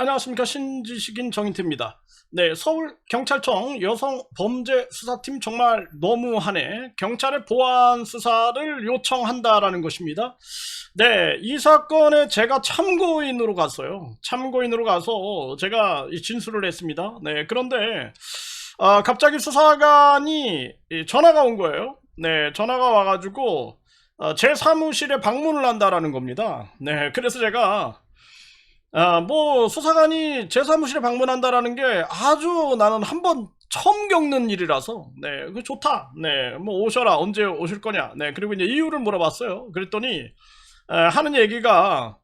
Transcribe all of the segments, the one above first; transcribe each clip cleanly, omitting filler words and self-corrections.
안녕하십니까. 신지식인 정인태입니다. 네, 서울경찰청 여성범죄수사팀 정말 너무하네. 경찰의 보안 수사를 요청한다라는 것입니다. 네, 이 사건에 제가 참고인으로 갔어요. 참고인으로 가서 제가 진술을 했습니다. 네, 그런데 갑자기 수사관이 전화가 온 거예요. 네, 전화가 와가지고 제 사무실에 방문을 한다라는 겁니다. 네, 그래서 제가 뭐 수사관이 제 사무실에 방문한다라는 게 아주 나는 한번 처음 겪는 일이라서 네, 그 좋다. 네, 뭐 오셔라. 언제 오실 거냐. 네, 그리고 이제 이유를 물어봤어요. 그랬더니 하는 얘기가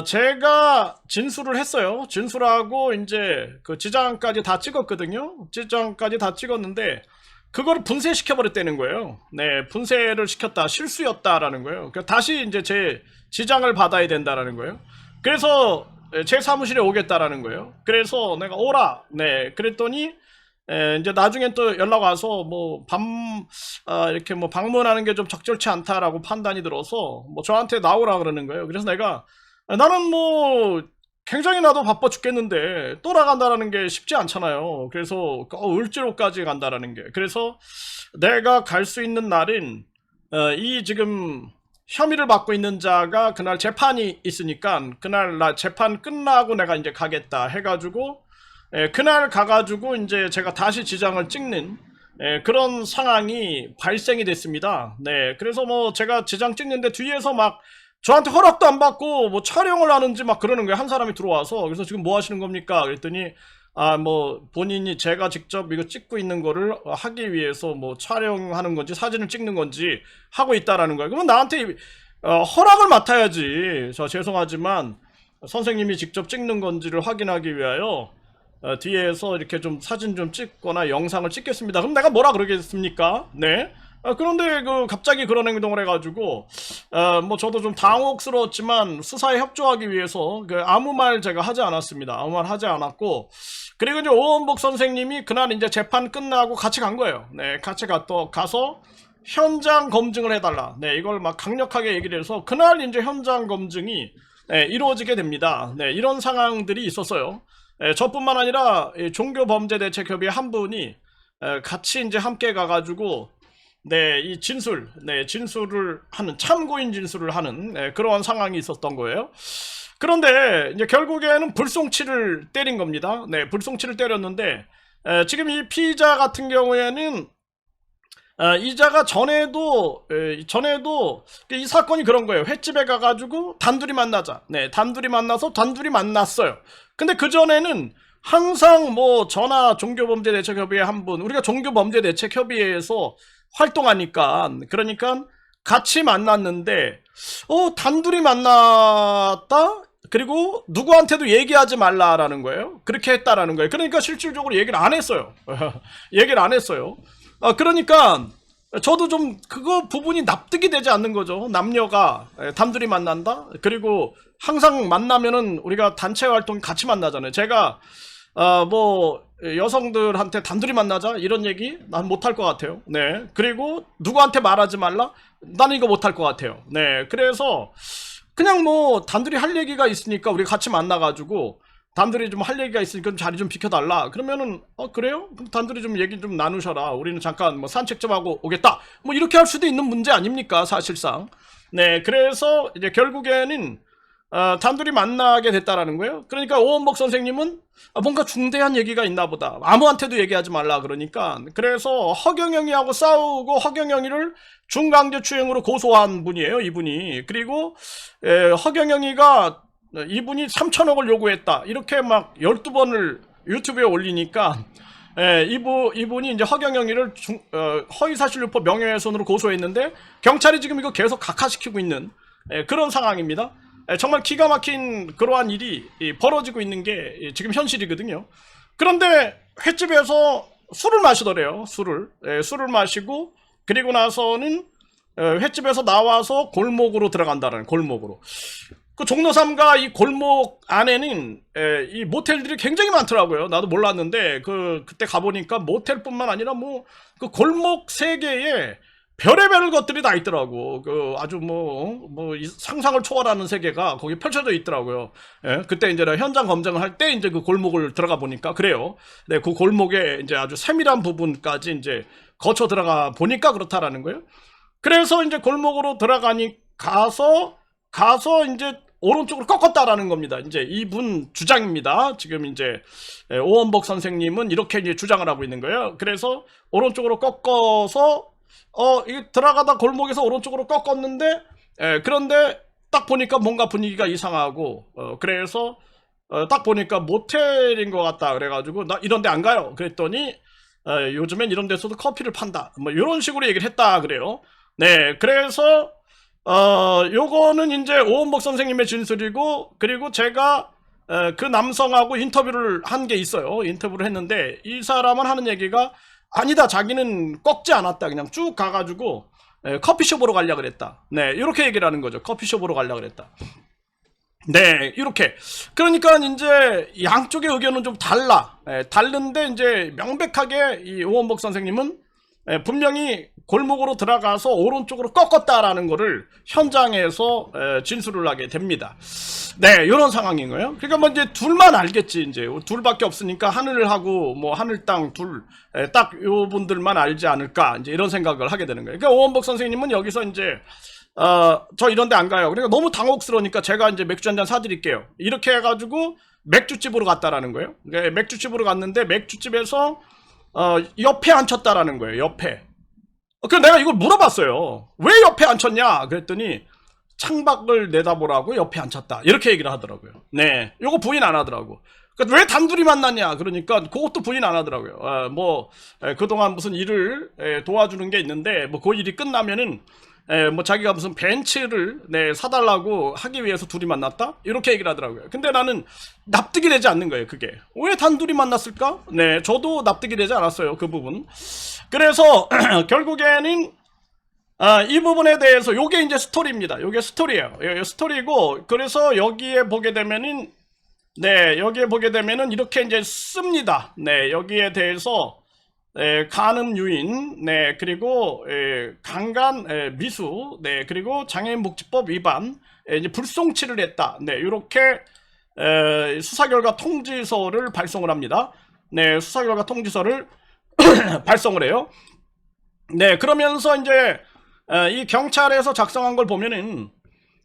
제가 진술을 했어요. 진술하고 이제 그 지장까지 다 찍었거든요. 지장까지 다 찍었는데 그거를 분쇄시켜 버렸다는 거예요. 네, 분쇄를 시켰다. 실수였다라는 거예요. 그러니까 다시 이제 제 지장을 받아야 된다라는 거예요. 그래서 제 사무실에 오겠다라는 거예요. 그래서 내가 오라. 네, 그랬더니 이제 나중에 또 연락 와서 뭐 이렇게 뭐 방문하는 게 좀 적절치 않다라고 판단이 들어서 뭐 저한테 나오라 그러는 거예요. 그래서 내가 나는 뭐 굉장히 나도 바빠 죽겠는데 또 나간다라는 게 쉽지 않잖아요. 그래서 을지로까지 간다라는 게. 그래서 내가 갈 수 있는 날인 이 지금 혐의를 받고 있는 자가 그날 재판이 있으니까 그날 나 재판 끝나고 내가 이제 가겠다 해가지고 그날 가가지고 이제 제가 다시 지장을 찍는 그런 상황이 발생이 됐습니다. 네, 그래서 뭐 제가 지장 찍는데 뒤에서 막 저한테 허락도 안 받고 뭐 촬영을 하는지 막 그러는 거예요. 한 사람이 들어와서. 그래서 지금 뭐 하시는 겁니까? 그랬더니 뭐 본인이 제가 직접 이거 찍고 있는 거를 하기 위해서 뭐 촬영하는 건지 사진을 찍는 건지 하고 있다라는 거예요. 그러면 나한테 허락을 맡아야지. 저 죄송하지만 선생님이 직접 찍는 건지를 확인하기 위하여 뒤에서 이렇게 좀 사진 좀 찍거나 영상을 찍겠습니다. 그럼 내가 뭐라 그러겠습니까? 네. 그런데 갑자기 그런 행동을 해가지고 뭐 저도 좀 당혹스러웠지만 수사에 협조하기 위해서 아무 말 제가 하지 않았습니다. 아무 말 하지 않았고, 그리고 이제 오원복 선생님이 그날 이제 재판 끝나고 같이 간 거예요. 네, 같이 가서 현장 검증을 해달라. 네, 이걸 막 강력하게 얘기를 해서 그날 이제 현장 검증이 이루어지게 됩니다. 네, 이런 상황들이 있었어요. 저뿐만 아니라 종교범죄대책협의회 한 분이 같이 이제 함께 가가지고 네, 이 진술을 하는, 참고인 진술을 하는 그러한 상황이 있었던 거예요. 그런데 이제 결국에는 불송치를 때린 겁니다. 네, 불송치를 때렸는데 지금 이 피의자 같은 경우에는 이자가 전에도 이 사건이 그런 거예요. 횟집에 가가지고 단둘이 만나자. 네, 단둘이 만나서 단둘이 만났어요. 근데 그 전에는 항상 뭐 저나 종교범죄대책협의회 한 분, 우리가 종교범죄대책협의회에서 활동하니까, 그러니까 같이 만났는데 단둘이 만났다. 그리고 누구한테도 얘기하지 말라라는 거예요. 그렇게 했다라는 거예요. 그러니까 실질적으로 얘기를 안 했어요. 얘기를 안 했어요. 그러니까 저도 좀 그거 부분이 납득이 되지 않는 거죠. 남녀가 단둘이 만난다. 그리고 항상 만나면은 우리가 단체 활동 같이 만나잖아요. 제가 뭐 여성들한테 단둘이 만나자 이런 얘기 난 못할 것 같아요. 네, 그리고 누구한테 말하지 말라, 나는 이거 못할 것 같아요. 네, 그래서 그냥 뭐 단둘이 할 얘기가 있으니까 우리 같이 만나가지고 단둘이 좀 할 얘기가 있으니까 좀 자리 좀 비켜달라 그러면은 그래요? 그럼 단둘이 좀 얘기 좀 나누셔라, 우리는 잠깐 뭐 산책 좀 하고 오겠다, 뭐 이렇게 할 수도 있는 문제 아닙니까 사실상. 네, 그래서 이제 결국에는 단둘이 만나게 됐다라는 거예요. 그러니까 오원복 선생님은 뭔가 중대한 얘기가 있나 보다, 아무한테도 얘기하지 말라 그러니까. 그래서 허경영이하고 싸우고 허경영이를 중강제추행으로 고소한 분이에요, 이분이. 그리고 허경영이가 이분이 3천억을 요구했다 이렇게 막 12번을 유튜브에 올리니까 이분이 이제 허경영이를 허위사실유포 명예훼손으로 고소했는데 경찰이 지금 이거 계속 각하시키고 있는 그런 상황입니다. 정말 기가 막힌 그러한 일이 벌어지고 있는 게 지금 현실이거든요. 그런데 횟집에서 술을 마시더래요. 술을 마시고, 그리고 나서는 횟집에서 나와서 골목으로 들어간다는, 골목으로. 그 종로삼가 이 골목 안에는 이 모텔들이 굉장히 많더라고요. 나도 몰랐는데 그때 가보니까 모텔뿐만 아니라 뭐 그 골목 세 개에 별의별 것들이 다 있더라고. 그 아주 상상을 초월하는 세계가 거기 펼쳐져 있더라고요. 예, 그때 이제 현장 검증을 할 때 이제 그 골목을 들어가 보니까 그래요. 네, 그 골목에 이제 아주 세밀한 부분까지 이제 거쳐 들어가 보니까 그렇다라는 거예요. 그래서 이제 골목으로 들어가니 가서 이제 오른쪽으로 꺾었다라는 겁니다. 이제 이분 주장입니다. 지금 이제 오원복 선생님은 이렇게 이제 주장을 하고 있는 거예요. 그래서 오른쪽으로 꺾어서 이 들어가다 골목에서 오른쪽으로 꺾었는데 그런데 딱 보니까 뭔가 분위기가 이상하고 그래서 딱 보니까 모텔인 것 같다 그래가지고 나 이런 데 안 가요. 그랬더니 요즘엔 이런 데서도 커피를 판다. 뭐 이런 식으로 얘기를 했다 그래요. 네, 그래서 요거는 이제 오원복 선생님의 진술이고, 그리고 제가 그 남성하고 인터뷰를 한 게 있어요. 인터뷰를 했는데 이 사람은 하는 얘기가 아니다, 자기는 꺾지 않았다, 그냥 쭉 가가지고 커피숍으로 가려고 그랬다. 네, 이렇게 얘기를 하는 거죠. 커피숍으로 가려고 그랬다. 네, 이렇게. 그러니까 이제 양쪽의 의견은 좀 달라. 다른데 이제 명백하게 이 오원복 선생님은 분명히 골목으로 들어가서 오른쪽으로 꺾었다라는 거를 현장에서 진술을 하게 됩니다. 네, 이런 상황인 거예요. 그러니까 뭐 이제 둘만 알겠지. 이제 둘밖에 없으니까 하늘하고 뭐 하늘 땅 둘 딱 요 분들만 알지 않을까, 이제 이런 생각을 하게 되는 거예요. 그러니까 오원복 선생님은 여기서 이제 저 이런 데 안 가요. 그러니까 너무 당혹스러우니까 제가 이제 맥주 한잔 사드릴게요. 이렇게 해가지고 맥주집으로 갔다라는 거예요. 그러니까 맥주집으로 갔는데 맥주집에서 옆에 앉혔다라는 거예요. 옆에. 그래서 내가 이걸 물어봤어요. 왜 옆에 앉혔냐? 그랬더니 창밖을 내다보라고 옆에 앉혔다. 이렇게 얘기를 하더라고요. 네, 요거 부인 안 하더라고. 그러니까 왜 단둘이 만났냐? 그러니까 그것도 부인 안 하더라고요. 그동안 무슨 일을 도와주는 게 있는데 뭐 그 일이 끝나면은 뭐 자기가 무슨 벤츠를 사달라고 하기 위해서 둘이 만났다? 이렇게 얘기를 하더라고요. 근데 나는 납득이 되지 않는 거예요, 그게. 왜 단둘이 만났을까? 네, 저도 납득이 되지 않았어요, 그 부분. 그래서 결국에는 이 부분에 대해서 요게 이제 스토리입니다. 요게 스토리예요. 스토리고, 그래서 여기에 보게 되면은 이렇게 이제 씁니다. 네, 여기에 대해서 간음 유인, 네, 그리고 강간 미수, 네, 그리고 장애인복지법 위반, 이제 불송치를 했다. 네, 이렇게 수사 결과 통지서를 발송을 합니다. 네, 수사 결과 통지서를 발송을 해요. 네, 그러면서 이제 이 경찰에서 작성한 걸 보면은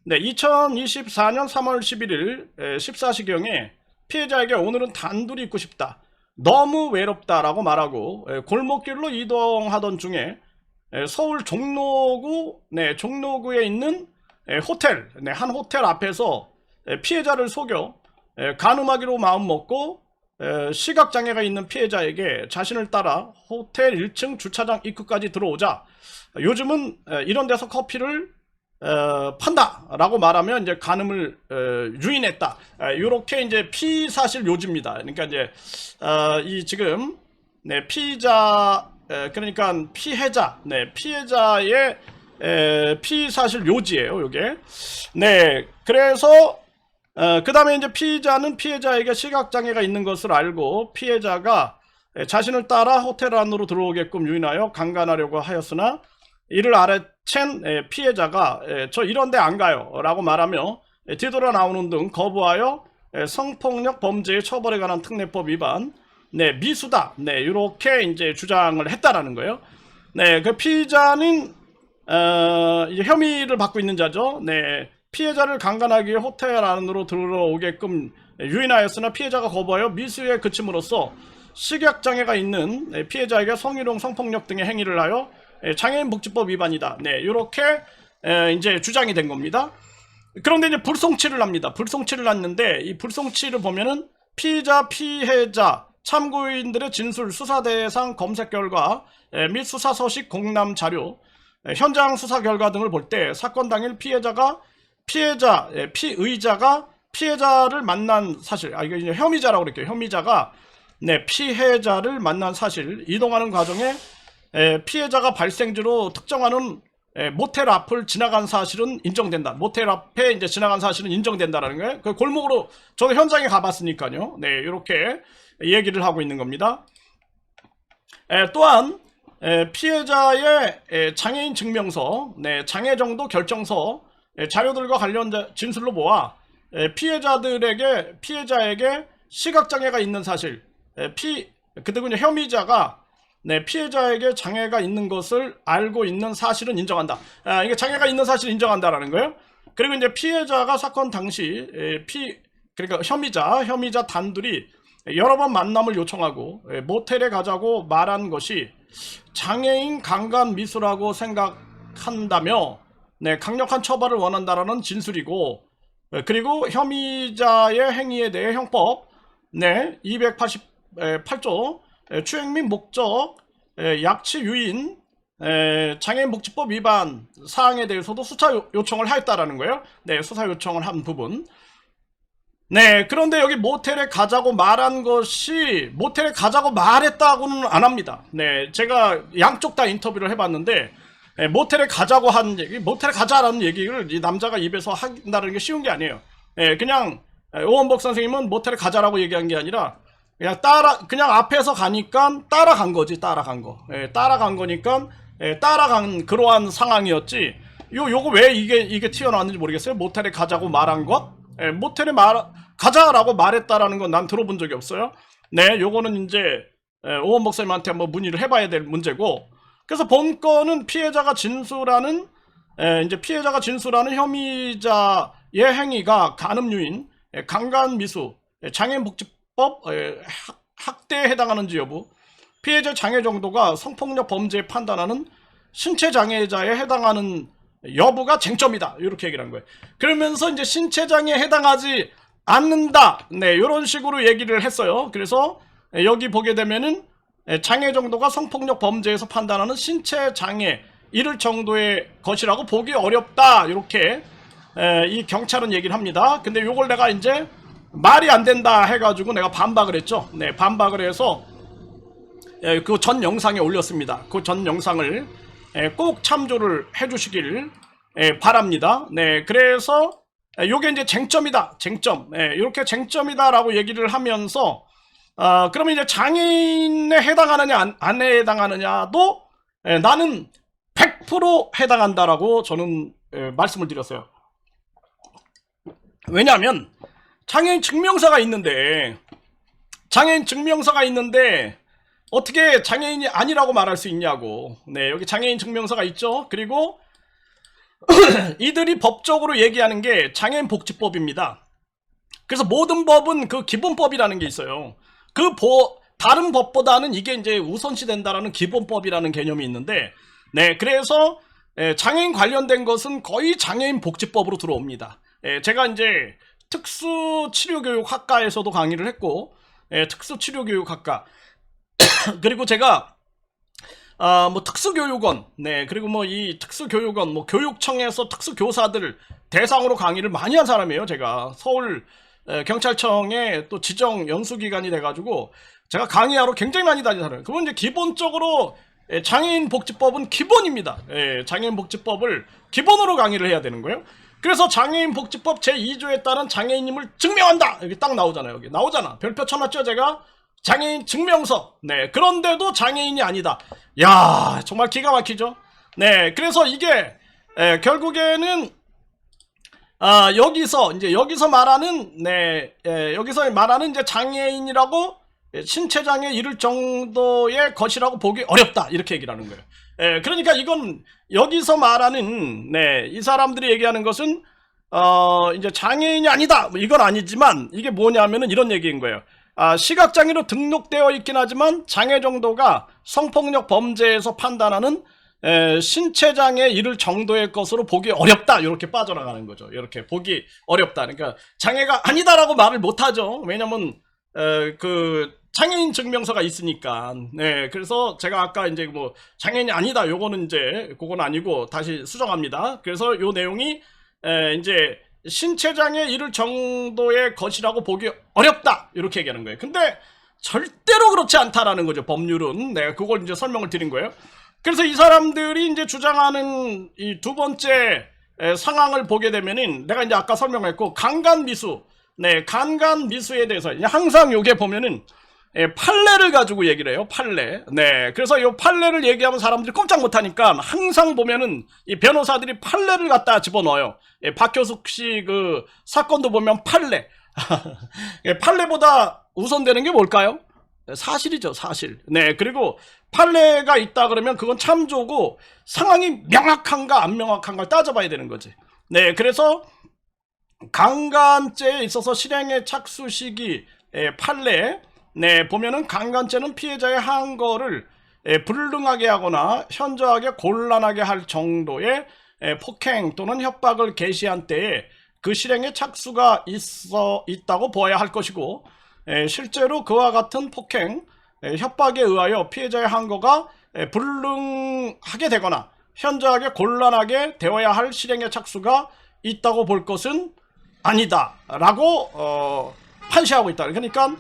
2024년 3월 11일 14시경에 피해자에게 오늘은 단둘이 있고 싶다. 너무 외롭다라고 말하고 골목길로 이동하던 중에 서울 종로구에 있는 호텔, 한 호텔 앞에서 피해자를 속여 간음하기로 마음먹고 시각장애가 있는 피해자에게 자신을 따라 호텔 1층 주차장 입구까지 들어오자 요즘은 이런 데서 커피를 판다라고 말하면 이제 간음을 유인했다. 이렇게 이제 피사실 요지입니다. 그러니까 이제 이 지금 피의자 그러니까 피해자 피해자의 피사실 요지예요. 요게. 네, 그래서 그 다음에 이제 피의자는 피해자에게 시각장애가 있는 것을 알고 피해자가 자신을 따라 호텔 안으로 들어오게끔 유인하여 강간하려고 하였으나 이를 알아챈 피해자가 저 이런 데 안 가요 라고 말하며 뒤돌아 나오는 등 거부하여 성폭력 범죄의 처벌에 관한 특례법 위반, 미수다, 이렇게 이제 주장을 했다라는 거예요. 그 피의자는 이제 혐의를 받고 있는 자죠. 피해자를 강간하기 위해 호텔 안으로 들어오게끔 유인하였으나 피해자가 거부하여 미수에 그침으로써 시각장애가 있는 피해자에게 성희롱, 성폭력 등의 행위를 하여 장애인복지법 위반이다. 이렇게 이제 주장이 된 겁니다. 그런데 이제 불송치를 합니다. 불송치를 했는데 이 불송치를 보면은 피의자, 피해자, 참고인들의 진술, 수사 대상 검색 결과 및 수사 서식, 공람 자료, 현장 수사 결과 등을 볼 때 사건 당일 피의자가 피해자를 만난 사실, 이거 이제 혐의자라고 그럴게요. 혐의자가 피해자를 만난 사실, 이동하는 과정에 피해자가 발생지로 특정하는 모텔 앞을 지나간 사실은 인정된다. 모텔 앞에 이제 지나간 사실은 인정된다라는 거예요. 그 골목으로 저도 현장에 가봤으니까요. 이렇게 얘기를 하고 있는 겁니다. 또한 피해자의 장애인 증명서, 네, 장애 정도 결정서 자료들과 관련 진술로 모아 피해자에게 시각장애가 있는 사실, 그리고 이제 혐의자가 네, 피해자에게 장애가 있는 것을 알고 있는 사실은 인정한다. 이게 장애가 있는 사실을 인정한다라는 거예요. 그리고 이제 피해자가 사건 당시 그러니까 혐의자 단둘이 여러 번 만남을 요청하고 모텔에 가자고 말한 것이 장애인 강간 미수라고 생각한다며 네, 강력한 처벌을 원한다라는 진술이고, 그리고 혐의자의 행위에 대해 형법 네, 288조 추행 및 목적, 약취 유인, 장애인복지법 위반 사항에 대해서도 수사 요청을 하였다라는 거예요. 네, 수사 요청을 한 부분. 네, 그런데 여기 모텔에 가자고 말한 것이 모텔에 가자고 말했다고는 안 합니다. 네, 제가 양쪽 다 인터뷰를 해봤는데 모텔에 가자고 한 얘기, 모텔에 가자라는 얘기를 이 남자가 입에서 한다는 게 쉬운 게 아니에요. 그냥 오원복 선생님은 모텔에 가자라고 얘기한 게 아니라 그냥 앞에서 가니까 따라간 거지, 따라간 거. 따라간 거니까 따라간 그러한 상황이었지. 요거 왜 이게 튀어나왔는지 모르겠어요. 모텔에 가자고 말한 것? 모텔에 가자라고 말했다라는 건 난 들어본 적이 없어요. 네, 요거는 이제 오원 목사님한테 한번 문의를 해봐야 될 문제고. 그래서 본 건은 피해자가 진술하는 혐의자의 행위가 간음유인, 강간미수, 장애인복지법 학대에 해당하는지 여부, 피해자 장애 정도가 성폭력 범죄에 판단하는 신체장애자에 해당하는 여부가 쟁점이다. 이렇게 얘기를 한 거예요. 그러면서 이제 신체장애에 해당하지 않는다. 네, 이런 식으로 얘기를 했어요. 그래서 여기 보게 되면은 장애 정도가 성폭력 범죄에서 판단하는 신체장애 이를 정도의 것이라고 보기 어렵다. 이렇게 이 경찰은 얘기를 합니다. 근데 요걸 내가 이제 말이 안 된다 해가지고 내가 반박을 했죠. 네, 반박을 해서 그 전 영상에 올렸습니다. 그 전 영상을 꼭 참조를 해주시길 바랍니다. 네, 그래서 요게 이제 쟁점이다. 쟁점. 이렇게 쟁점이다라고 얘기를 하면서 그러면 이제 장애인에 해당하느냐 안 해당하느냐도 나는 100% 해당한다라고 저는 말씀을 드렸어요. 왜냐하면 장애인 증명서가 있는데 어떻게 장애인이 아니라고 말할 수 있냐고. 네, 여기 장애인 증명서가 있죠. 그리고 이들이 법적으로 얘기하는 게 장애인복지법입니다. 그래서 모든 법은 그 기본법이라는 게 있어요. 다른 법보다는 이게 이제 우선시 된다라는 기본법이라는 개념이 있는데, 네, 그래서 장애인 관련된 것은 거의 장애인복지법으로 들어옵니다. 제가 이제 특수치료교육학과에서도 강의를 했고, 특수치료교육학과 그리고 제가 뭐 특수교육원, 네, 그리고 뭐 이 특수교육원, 뭐 교육청에서 특수교사들 대상으로 강의를 많이 한 사람이에요. 제가 서울 경찰청에 또 지정 연수기관이 돼가지고 제가 강의하러 굉장히 많이 다니는 사람이에요. 그건 이제 기본적으로 장애인복지법은 기본입니다. 장애인복지법을 기본으로 강의를 해야 되는 거예요. 그래서 장애인복지법 제2조에 따른 장애인임을 증명한다. 여기 딱 나오잖아요. 여기 나오잖아. 별표 쳐놨죠, 제가. 장애인 증명서. 네, 그런데도 장애인이 아니다. 야, 정말 기가 막히죠. 네, 그래서 이게 결국에는 여기서 말하는 이제 장애인이라고 신체장애 이를 정도의 것이라고 보기 어렵다. 이렇게 얘기를 하는 거예요. 그러니까 이건 여기서 말하는 이 사람들이 얘기하는 것은 이제 장애인이 아니다. 이건 아니지만 이게 뭐냐면은 이런 얘기인 거예요. 시각장애로 등록되어 있긴 하지만 장애 정도가 성폭력 범죄에서 판단하는 신체장애 이를 정도의 것으로 보기 어렵다. 이렇게 빠져나가는 거죠. 이렇게 보기 어렵다. 그러니까 장애가 아니다라고 말을 못하죠. 왜냐면 그 장애인 증명서가 있으니까. 네, 그래서 제가 아까 이제 뭐 장애인이 아니다. 요거는 이제 그건 아니고 다시 수정합니다. 그래서 요 내용이 이제 신체장애 이를 정도의 것이라고 보기 어렵다. 이렇게 얘기하는 거예요. 근데 절대로 그렇지 않다라는 거죠. 법률은. 내가 그걸 이제 설명을 드린 거예요. 그래서 이 사람들이 이제 주장하는 이 두 번째 상황을 보게 되면은 내가 이제 아까 설명했고 강간미수. 네, 강간미수에 대해서 항상 요게 보면은 판례를 가지고 얘기를 해요. 판례. 네. 그래서 이 판례를 얘기하면 사람들이 꼼짝 못하니까 항상 보면은 이 변호사들이 판례를 갖다 집어넣어요. 박효숙 씨 그 사건도 보면 판례. 판례보다 우선되는 게 뭘까요? 사실이죠, 사실. 네. 그리고 판례가 있다 그러면 그건 참조고 상황이 명확한가 안 명확한가 따져봐야 되는 거지. 네. 그래서 강간죄에 있어서 실행의 착수 시기 판례, 네, 보면은 강간죄는 피해자의 한 거를 불능하게 하거나 현저하게 곤란하게 할 정도의 폭행 또는 협박을 개시한 때에 그 실행의 착수가 있다고 보아야 할 것이고, 실제로 그와 같은 폭행, 협박에 의하여 피해자의 한 거가 불능하게 되거나 현저하게 곤란하게 되어야 할 실행의 착수가 있다고 볼 것은 아니다라고 판시하고 있다. 그러니까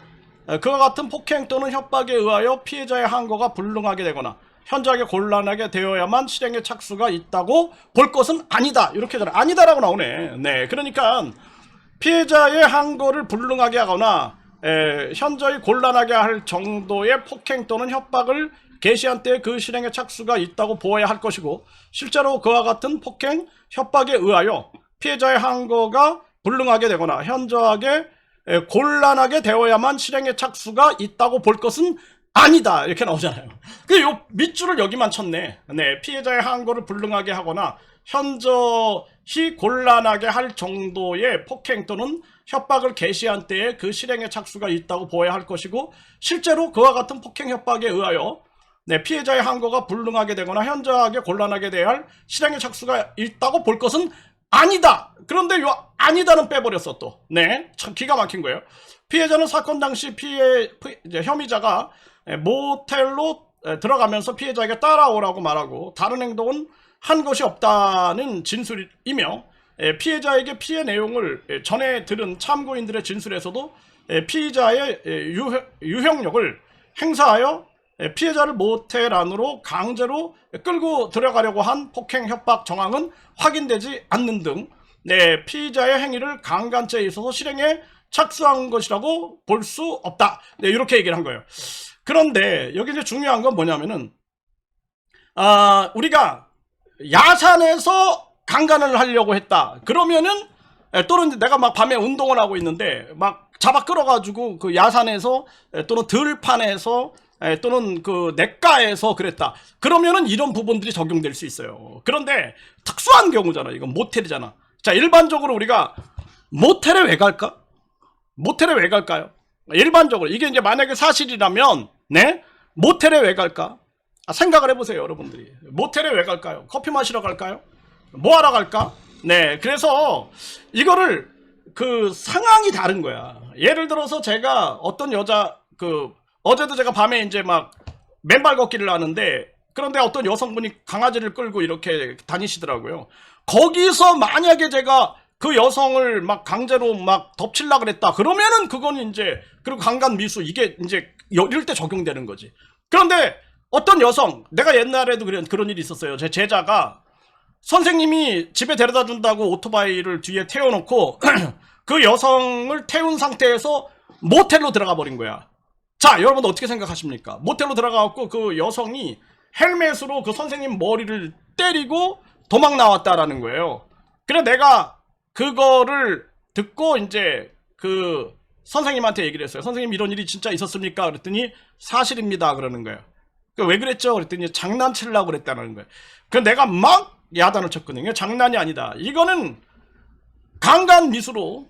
그와 같은 폭행 또는 협박에 의하여 피해자의 항거가 불능하게 되거나 현저하게 곤란하게 되어야만 실행의 착수가 있다고 볼 것은 아니다. 이렇게 아니다라고 나오네. 네, 그러니까 피해자의 항거를 불능하게 하거나 현저히 곤란하게 할 정도의 폭행 또는 협박을 개시한 때에 그 실행의 착수가 있다고 보아야 할 것이고, 실제로 그와 같은 폭행, 협박에 의하여 피해자의 항거가 불능하게 되거나 현저하게 곤란하게 되어야만 실행의 착수가 있다고 볼 것은 아니다. 이렇게 나오잖아요. 그 요 밑줄을 여기만 쳤네. 네, 피해자의 항거를 불능하게 하거나 현저히 곤란하게 할 정도의 폭행 또는 협박을 개시한 때에 그 실행의 착수가 있다고 보아야 할 것이고, 실제로 그와 같은 폭행 협박에 의하여 피해자의 항거가 불능하게 되거나 현저하게 곤란하게 돼야 할 실행의 착수가 있다고 볼 것은 아니다. 그런데 요 아니다는 빼버렸어 또. 네, 참 기가 막힌 거예요. 피해자는 사건 당시 혐의자가 모텔로 들어가면서 피해자에게 따라오라고 말하고 다른 행동은 한 것이 없다는 진술이며, 피해자에게 피해 내용을 전에 들은 참고인들의 진술에서도 피의자의 유형력을 행사하여 피해자를 모텔 안으로 강제로 끌고 들어가려고 한 폭행 협박 정황은 확인되지 않는 등 피의자의 행위를 강간죄에 있어서 실행에 착수한 것이라고 볼 수 없다. 네, 이렇게 얘기를 한 거예요. 그런데 여기 이제 중요한 건 뭐냐면은 우리가 야산에서 강간을 하려고 했다. 그러면은 또는 내가 막 밤에 운동을 하고 있는데 막 잡아 끌어가지고 그 야산에서 또는 들판에서 또는 그 냇가에서 그랬다. 그러면은 이런 부분들이 적용될 수 있어요. 그런데 특수한 경우잖아. 이건 모텔이잖아. 자, 일반적으로 우리가 모텔에 왜 갈까? 모텔에 왜 갈까요? 일반적으로 이게 이제 만약에 사실이라면 모텔에 왜 갈까? 생각을 해보세요, 여러분들이. 모텔에 왜 갈까요? 커피 마시러 갈까요? 뭐 하러 갈까? 네, 그래서 이거를 그 상황이 다른 거야. 예를 들어서 제가 어떤 여자 어제도 제가 밤에 이제 막 맨발 걷기를 하는데, 그런데 어떤 여성분이 강아지를 끌고 이렇게 다니시더라고요. 거기서 만약에 제가 그 여성을 막 강제로 막 덮치려고 그랬다. 그러면은 그건 이제, 그리고 강간 미수, 이게 이제 이럴 때 적용되는 거지. 그런데 어떤 여성, 내가 옛날에도 그런 일이 있었어요. 제 제자가 선생님이 집에 데려다 준다고 오토바이를 뒤에 태워놓고 그 여성을 태운 상태에서 모텔로 들어가 버린 거야. 자, 여러분 어떻게 생각하십니까? 모텔로 들어가갖고 그 여성이 헬멧으로 그 선생님 머리를 때리고 도망 나왔다라는 거예요. 그래 내가 그거를 듣고 이제 그 선생님한테 얘기를 했어요. 선생님 이런 일이 진짜 있었습니까? 그랬더니 사실입니다. 그러는 거예요. 왜 그랬죠? 그랬더니 장난치려고 그랬다는 거예요. 그 내가 막 야단을 쳤거든요. 장난이 아니다. 이거는 강간미수로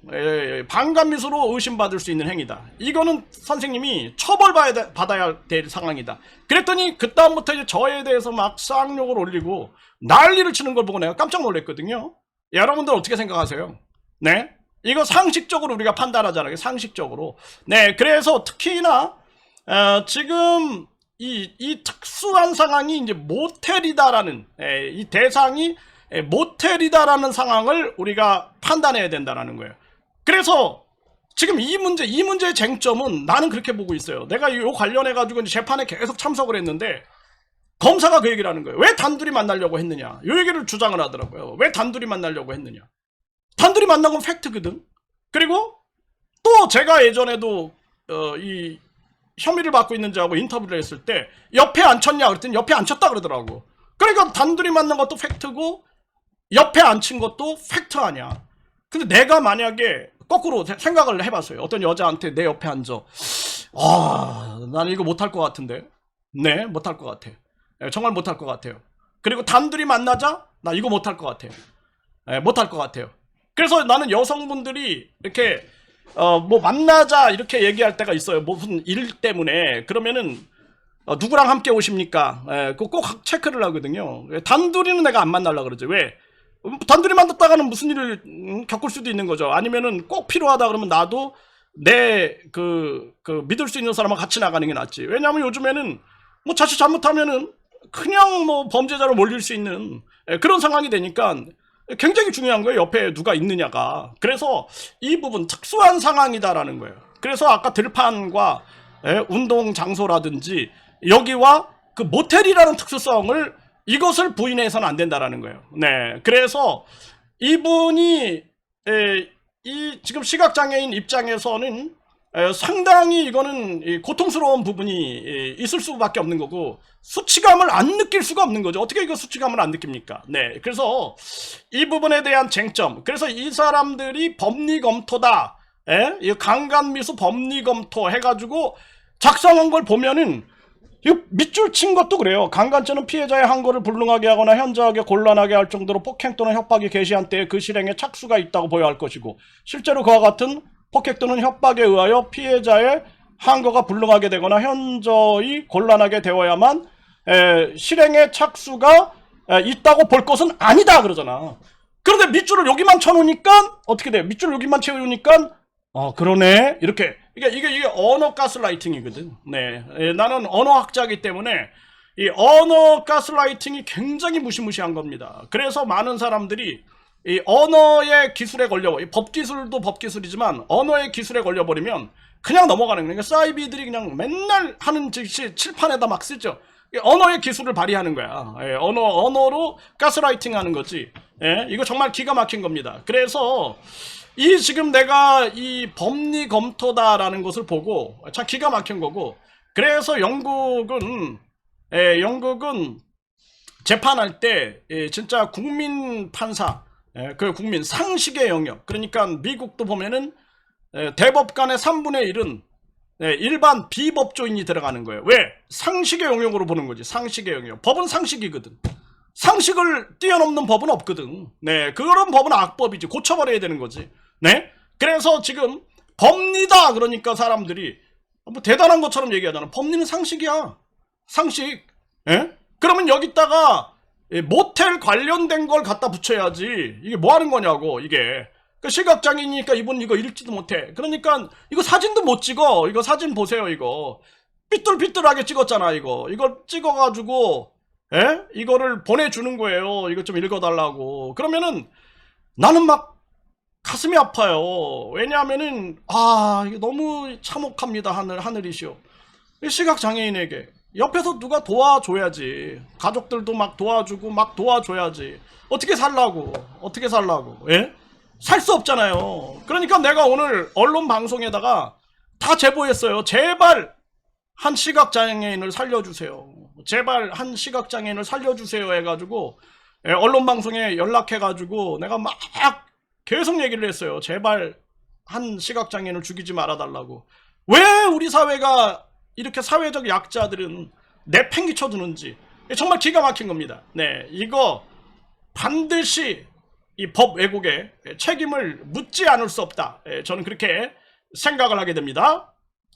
반간미수로 의심받을 수 있는 행위다. 이거는 선생님이 처벌받아야 될 상황이다. 그랬더니 그 다음부터 이제 저에 대해서 막 쌍욕을 올리고 난리를 치는 걸 보고 내가 깜짝 놀랐거든요. 여러분들 어떻게 생각하세요? 네, 이거 상식적으로 우리가 판단하잖아요. 상식적으로. 네, 그래서 특히나 지금 이 특수한 상황이 이제 모텔이다라는 이 대상이 모텔이다라는 상황을 우리가 판단해야 된다라는 거예요. 그래서 지금 이 문제의 쟁점은 나는 그렇게 보고 있어요. 내가 이 관련해가지고 재판에 계속 참석을 했는데 검사가 그 얘기를 하는 거예요. 왜 단둘이 만나려고 했느냐. 이 얘기를 주장을 하더라고요. 왜 단둘이 만나려고 했느냐. 단둘이 만난 건 팩트거든. 그리고 또 제가 예전에도 혐의를 받고 있는지 하고 인터뷰를 했을 때 옆에 앉혔냐 그랬더니 옆에 앉혔다 그러더라고. 그러니까 단둘이 만난 것도 팩트고 옆에 앉힌 것도 팩트 아니야. 근데 내가 만약에 거꾸로 생각을 해봤어요. 어떤 여자한테 내 옆에 앉아. 나는 이거 못할 것 같은데. 네, 못할 것 같아. 정말 못할 것 같아요. 그리고 단둘이 만나자? 나 이거 못할 것 같아요. 못할 것 같아요. 그래서 나는 여성분들이 이렇게 뭐 만나자 이렇게 얘기할 때가 있어요. 무슨 일 때문에. 그러면은 누구랑 함께 오십니까? 그거 꼭 체크를 하거든요. 단둘이는 내가 안 만나려고 그러지. 왜? 단둘이 만났다가는 무슨 일을 겪을 수도 있는 거죠. 아니면은 꼭 필요하다 그러면 나도 내 믿을 수 있는 사람과 같이 나가는 게 낫지. 왜냐하면 요즘에는 뭐 자칫 잘못하면은 그냥 뭐 범죄자로 몰릴 수 있는 그런 상황이 되니까 굉장히 중요한 거예요. 옆에 누가 있느냐가. 그래서 이 부분 특수한 상황이다라는 거예요. 그래서 아까 들판과 운동 장소라든지 여기와 그 모텔이라는 특수성을 이것을 부인해서는 안 된다라는 거예요. 네, 그래서 이분이 이 지금 시각장애인 입장에서는 상당히 이거는 고통스러운 부분이 있을 수밖에 없는 거고 수치감을 안 느낄 수가 없는 거죠. 어떻게 이거 수치감을 안 느낍니까? 네, 그래서 이 부분에 대한 쟁점. 그래서 이 사람들이 법리검토다, 이 강간미수 법리검토 해가지고 작성한 걸 보면은 이거 밑줄 친 것도 그래요. 강간죄는 피해자의 항거를 불능하게 하거나 현저하게 곤란하게 할 정도로 폭행 또는 협박이 개시한 때에 그 실행에 착수가 있다고 보여야 할 것이고 실제로 그와 같은 폭행 또는 협박에 의하여 피해자의 항거가 불능하게 되거나 현저히 곤란하게 되어야만 실행에 착수가 있다고 볼 것은 아니다 그러잖아. 그런데 밑줄을 여기만 쳐놓으니까 어떻게 돼? 밑줄을 여기만 채우니까 그러네 이렇게. 이게 언어 가스라이팅이거든. 네, 나는 언어학자이기 때문에 이 언어 가스라이팅이 굉장히 무시무시한 겁니다. 그래서 많은 사람들이 이 언어의 기술에 걸려, 법기술도 법기술이지만 언어의 기술에 걸려버리면 그냥 넘어가는 거예요. 그러니까 사이비들이 그냥 맨날 하는 짓이 칠판에다 막 쓰죠. 언어의 기술을 발휘하는 거야. 언어로 가스라이팅 하는 거지. 이거 정말 기가 막힌 겁니다. 그래서 이 지금 내가 이 법리 검토다라는 것을 보고 참 기가 막힌 거고, 그래서 영국은 재판할 때 진짜 국민 판사, 그 국민 상식의 영역, 그러니까 미국도 보면은 대법관의 3분의 1은 일반 비법조인이 들어가는 거예요. 왜? 상식의 영역으로 보는 거지. 상식의 영역. 법은 상식이거든. 상식을 뛰어넘는 법은 없거든. 네, 그런 법은 악법이지. 고쳐버려야 되는 거지. 네? 그래서 지금 법리다 그러니까 사람들이 뭐 대단한 것처럼 얘기하잖아. 법리는 상식이야. 상식. 그러면 여기다가 모텔 관련된 걸 갖다 붙여야지. 이게 뭐 하는 거냐고, 이게. 그 시각장애니까 이분 이거 읽지도 못해. 그러니까 이거 사진도 못 찍어. 이거 사진 보세요, 이거. 삐뚤삐뚤하게 찍었잖아, 이거. 이걸 찍어가지고, 이거를 보내주는 거예요. 이거 좀 읽어달라고. 그러면은 나는 막 가슴이 아파요. 왜냐하면은 이게 너무 참혹합니다. 하늘이시오. 시각장애인에게 옆에서 누가 도와줘야지. 가족들도 막 도와주고 막 도와줘야지. 어떻게 살라고? 살 수 없잖아요. 그러니까 내가 오늘 언론 방송에다가 다 제보했어요. 제발 한 시각장애인을 살려주세요. 제발 한 시각장애인을 살려주세요 해가지고 언론 방송에 연락해가지고 내가 막 계속 얘기를 했어요. 제발 한 시각장애인을 죽이지 말아달라고. 왜 우리 사회가 이렇게 사회적 약자들은 내팽개쳐두는지 정말 기가 막힌 겁니다. 네, 이거 반드시 이 법 왜곡에 책임을 묻지 않을 수 없다. 저는 그렇게 생각을 하게 됩니다.